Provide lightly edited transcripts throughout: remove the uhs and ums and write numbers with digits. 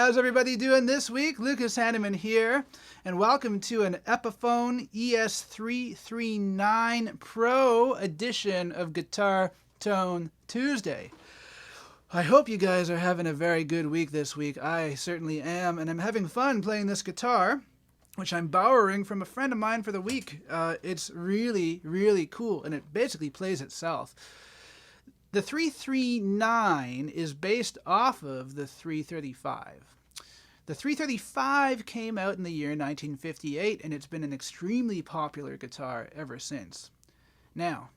How's everybody doing this week? Lucas Haneman here, and welcome to an Epiphone ES339 Pro edition of Guitar Tone Tuesday. I hope you guys are having a very good week this week. I certainly am, and I'm having fun playing this guitar, which I'm borrowing from a friend of mine for the week. It's really, really cool, and it basically plays itself. The 339 is based off of the 335. The 335 came out in the year 1958, and it's been an extremely popular guitar ever since. Now,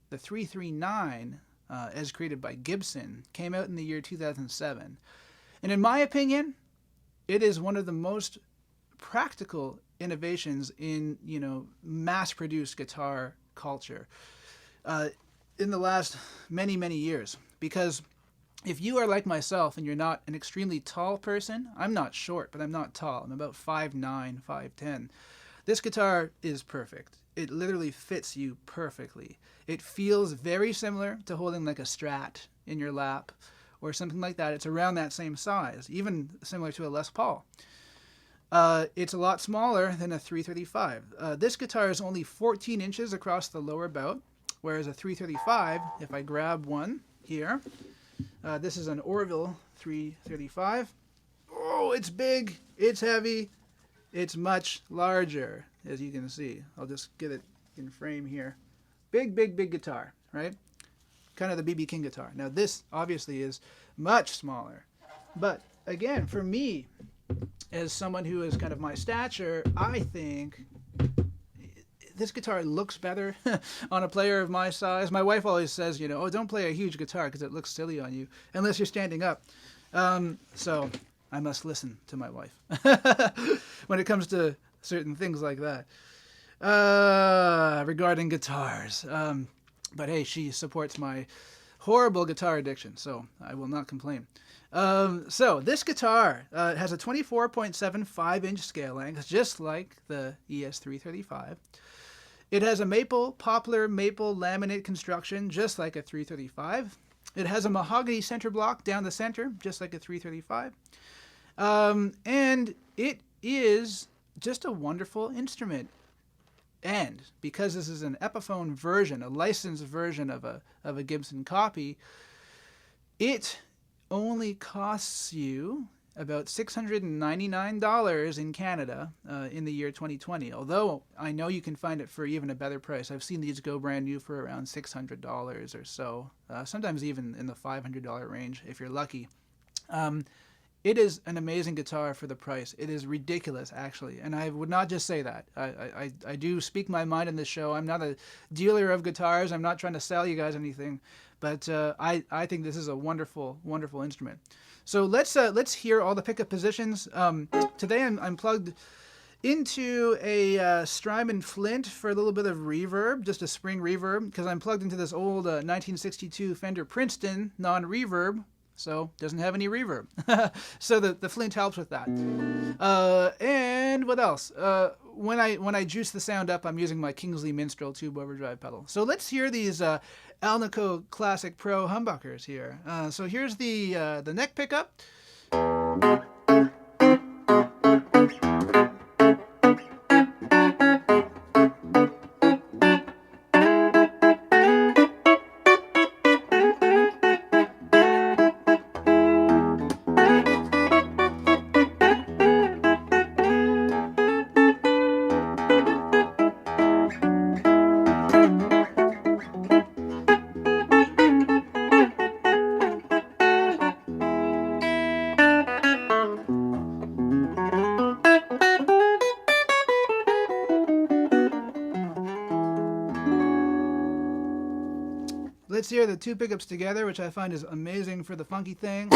the 339, as created by Gibson, came out in the year 2007. And in my opinion, it is one of the most practical innovations in, mass-produced guitar culture in the last many, many years. Because if you are like myself and you're not an extremely tall person, I'm not short, but I'm not tall. I'm about 5'9", 5'10". This guitar is perfect. It literally fits you perfectly. It feels very similar to holding like a Strat in your lap or something like that. It's around that same size, even similar to a Les Paul. It's a lot smaller than a 335. This guitar is only 14 inches across the lower bout, whereas a 335, if I grab one here, this is an Orville 335. Oh, it's big, it's heavy, it's much larger, as you can see. I'll just get it in frame here. Big, big, big guitar, right? Kind of the B.B. King guitar. Now this obviously is much smaller, but again, for me, as someone who is kind of my stature, I think this guitar looks better on a player of my size. My wife always says, oh, don't play a huge guitar because it looks silly on you, unless you're standing up. So I must listen to my wife when it comes to certain things like that regarding guitars. But hey, she supports my horrible guitar addiction, so I will not complain. So this guitar has a 24.75-inch scale length, just like the ES335. It has a poplar maple laminate construction, just like a 335. It has a mahogany center block down the center, just like a 335. And it is just a wonderful instrument. And because this is an Epiphone version, a licensed version of a Gibson copy, it only costs you about $699 in Canada in the year 2020. Although I know you can find it for even a better price. I've seen these go brand new for around $600 or so, sometimes even in the $500 range if you're lucky. It is an amazing guitar for the price. It is ridiculous, actually, and I would not just say that. I do speak my mind in this show. I'm not a dealer of guitars. I'm not trying to sell you guys anything, but I think this is a wonderful, wonderful instrument. So let's hear all the pickup positions. Today I'm plugged into a Strymon Flint for a little bit of reverb, just a spring reverb, because I'm plugged into this old 1962 Fender Princeton non-reverb. So doesn't have any reverb. So the Flint helps with that. And what else? When I juice the sound up, I'm using my Kingsley Minstrel tube overdrive pedal. So let's hear these Alnico Classic Pro humbuckers here. So here's the neck pickup. Let's hear the two pickups together, which I find is amazing for the funky thing.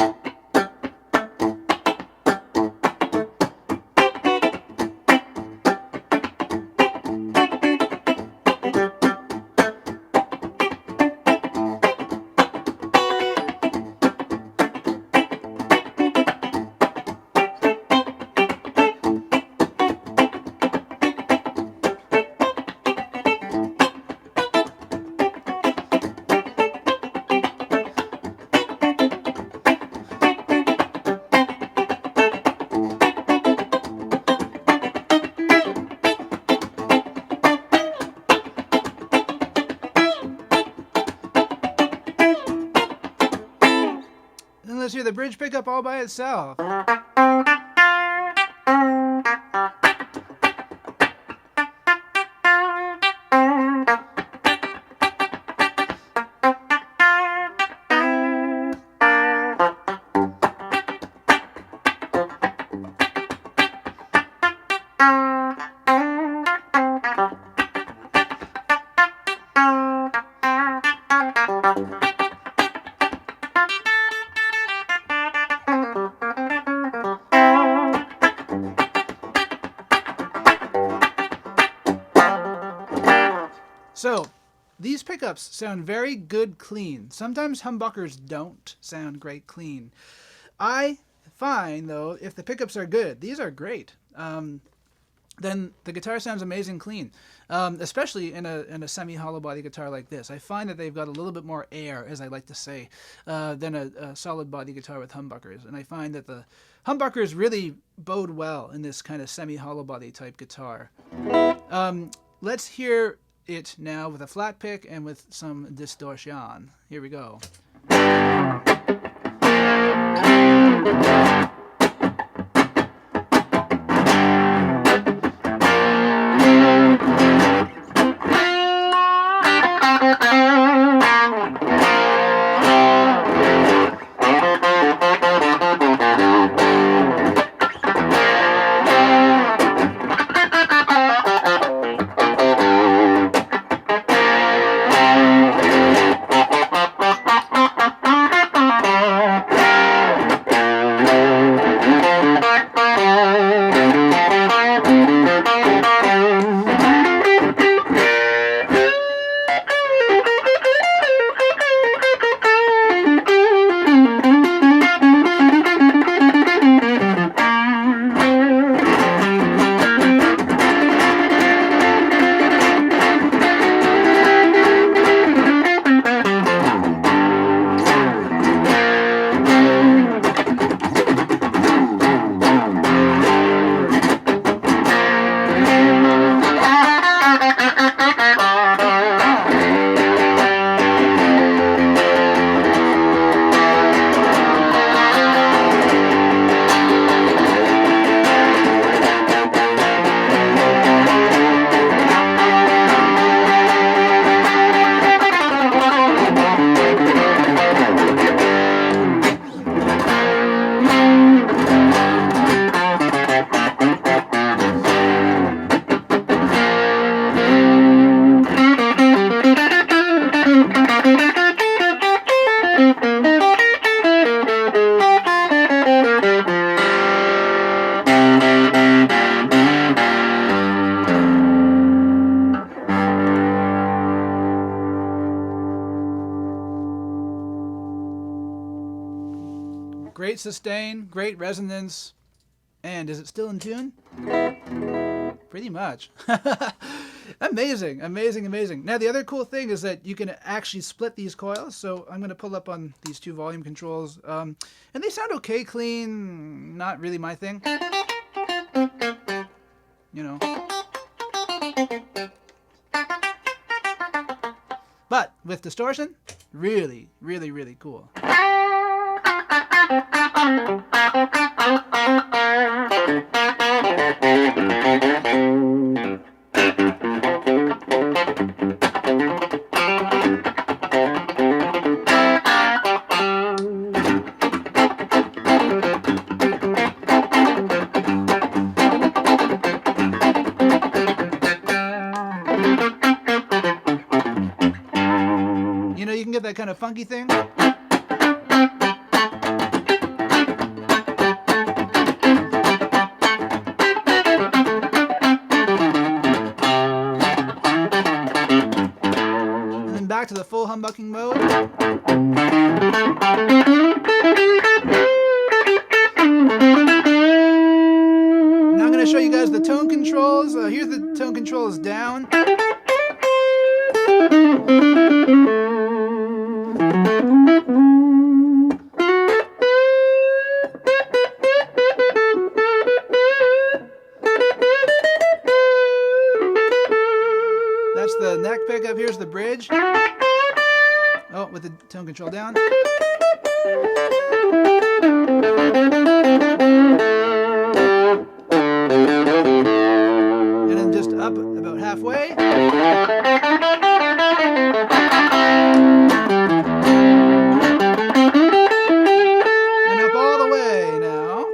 Let's hear the bridge pickup all by itself. So, these pickups sound very good clean. Sometimes humbuckers don't sound great clean. I find, though, if the pickups are good, these are great, then the guitar sounds amazing clean, especially in a semi-hollow body guitar like this. I find that they've got a little bit more air, as I like to say, than a solid body guitar with humbuckers. And I find that the humbuckers really bode well in this kind of semi-hollow body type guitar. Let's hear it now with a flat pick and with some distortion. Here we go. Great sustain, great resonance, and is it still in tune? Pretty much. Amazing, amazing, amazing. Now the other cool thing is that you can actually split these coils. So I'm going to pull up on these two volume controls, and they sound okay, clean. Not really my thing. You know. But with distortion, really, really, really cool. You know, you can get that kind of funky thing. Back to the full humbucking mode. Now I'm going to show you guys the tone controls. Here's the tone controls down. That's the neck pickup. Here's the bridge. Oh, with the tone control down. And then just up about halfway. And up all the way now.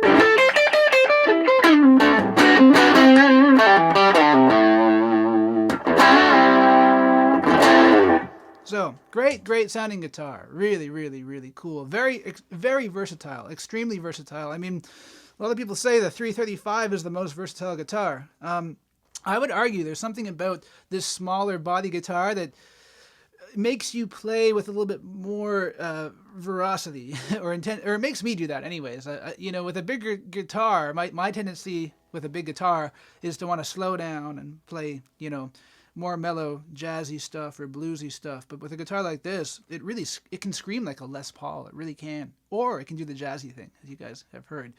So, great sounding guitar. Really, really, really cool. Very versatile. Extremely versatile. I mean, a lot of people say the 335 is the most versatile guitar. I would argue there's something about this smaller body guitar that makes you play with a little bit more veracity or intent, or it makes me do that anyways. You know, with a bigger guitar, my tendency with a big guitar is to want to slow down and play, you know, more mellow, jazzy stuff or bluesy stuff. But with a guitar like this, it can scream like a Les Paul. It really can. Or it can do the jazzy thing, as you guys have heard.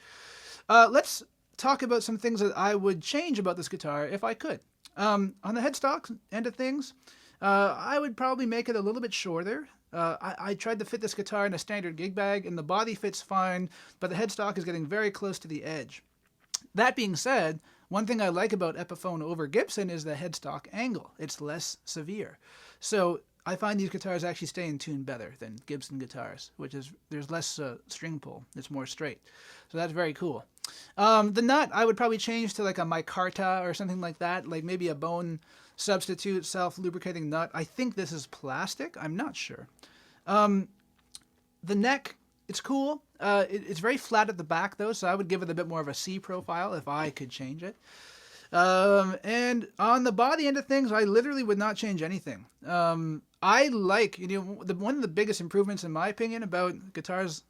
Let's talk about some things that I would change about this guitar if I could. On the headstock end of things, I would probably make it a little bit shorter. I tried to fit this guitar in a standard gig bag, and the body fits fine, but the headstock is getting very close to the edge. That being said, one thing I like about Epiphone over Gibson is the headstock angle. It's less severe. So I find these guitars actually stay in tune better than Gibson guitars, which is there's less string pull. It's more straight. So that's very cool. The nut I would probably change to like a micarta or something like that, like maybe a bone substitute self-lubricating nut. I think this is plastic. I'm not sure. The neck, it's cool. It's very flat at the back though, so I would give it a bit more of a C profile if I could change it. And on the body end of things, I literally would not change anything. I like, you know, one of the biggest improvements in my opinion about guitars,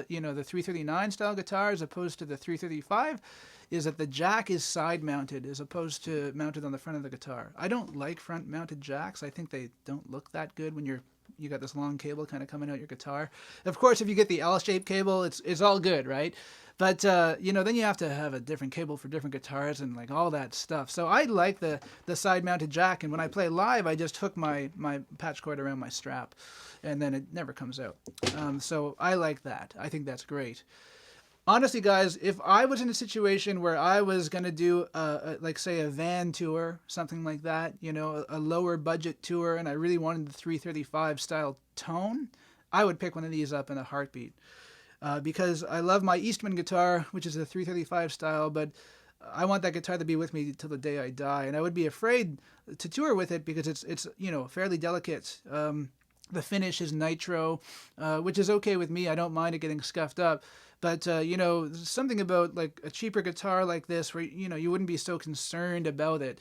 you know, the 339 style guitar as opposed to the 335 is that the jack is side mounted as opposed to mounted on the front of the guitar. I don't like front mounted jacks. I think they don't look that good when you got this long cable kind of coming out your guitar. Of course, if you get the L-shaped cable, it's all good, right? But, you know, then you have to have a different cable for different guitars and, like, all that stuff. So I like the side-mounted jack, and when I play live, I just hook my patch cord around my strap, and then it never comes out. So I like that. I think that's great. Honestly, guys, if I was in a situation where I was going to do, like, say, a van tour, something like that, you know, a lower budget tour, and I really wanted the 335 style tone, I would pick one of these up in a heartbeat. Because I love my Eastman guitar, which is a 335 style, but I want that guitar to be with me till the day I die. And I would be afraid to tour with it because it's you know, fairly delicate. The finish is nitro, which is okay with me. I don't mind it getting scuffed up. But, you know, there's something about like a cheaper guitar like this where, you know, you wouldn't be so concerned about it,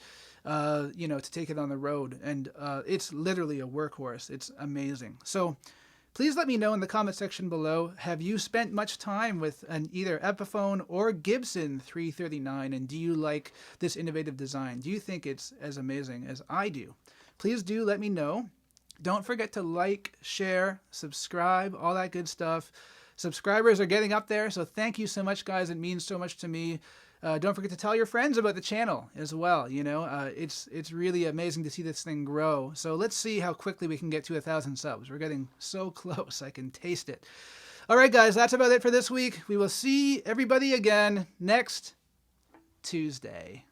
you know, to take it on the road. And it's literally a workhorse. It's amazing. So please let me know in the comment section below, have you spent much time with an either Epiphone or Gibson 339? And do you like this innovative design? Do you think it's as amazing as I do? Please do let me know. Don't forget to like, share, subscribe, all that good stuff. Subscribers are getting up there, so thank you so much, guys. It means so much to me. Don't forget to tell your friends about the channel as well. You know, it's really amazing to see this thing grow. So let's see how quickly we can get to 1,000 subs. We're getting so close. I can taste it. All right, guys, that's about it for this week. We will see everybody again next Tuesday.